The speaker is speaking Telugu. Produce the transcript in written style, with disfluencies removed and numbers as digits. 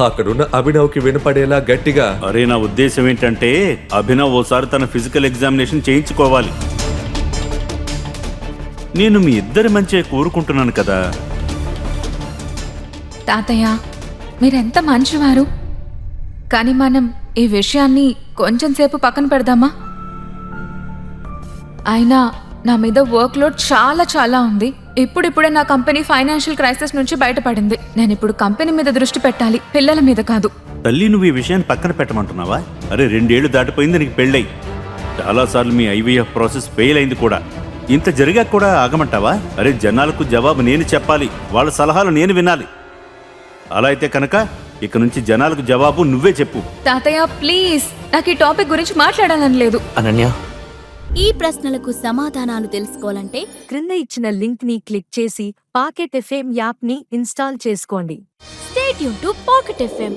అక్కడున్న అభినవ్కి వినపడేలా గట్టిగా, అరే నా ఉద్దేశం ఏంటంటే అభినవ్ ఓసారి తన ఫిజికల్ ఎగ్జామినేషన్ చేయించుకోవాలి. నేను మీ ఇద్దరి మంచిగా కోరుకుంటున్నాను కదా. తాతయ్య, మీరెంత మంచివారు. కానీ మనం ఈ విషయాన్ని కొంచెం సేపు పక్కన పెడదామా? అయినా నా మీద వర్క్ లోడ్ చాలా చాలా ఉంది. ఇప్పుడిప్పుడే నా కంపెనీ ఫైనాన్షియల్ క్రైసిస్ నుంచి బయటపడింది. నేను ఇప్పుడు కంపెనీ మీద దృష్టి పెట్టాలి, పిల్లల మీద కాదు. తల్లి, నువ్వు ఈ విషయాన్ని పక్కన పెట్టమంటున్నావా? అరే 2 ఏళ్లు దాటిపోయింది నీకు పెళ్ళై. చాలాసార్లు మీ ఐవీఎఫ్ ప్రాసెస్ ఫెయిల్ అయింది కూడా. ఇంత జరిగా కూడా ఆగమంటావా? అరే జనాలకు జవాబు నేను చెప్పాలి, వాళ్ళ సలహాలు నేను వినాలి. అలా అయితే కనుక ఇక నుంచి జనాలకు జవాబు నువ్వే చెప్పు. తాతయ్య ప్లీజ్, నాకు ఈ టాపిక్ గురించి మాట్లాడాలని లేదు. అనన్య, ఈ ప్రశ్నలకు సమాధానాలు తెలుసుకోవాలంటే క్రింద ఇచ్చిన లింక్ ని క్లిక్ చేసి పాకెట్ ఎఫ్ఎం యాప్ ని ఇన్స్టాల్ చేసుకోండి. Stay tune to pocket FM.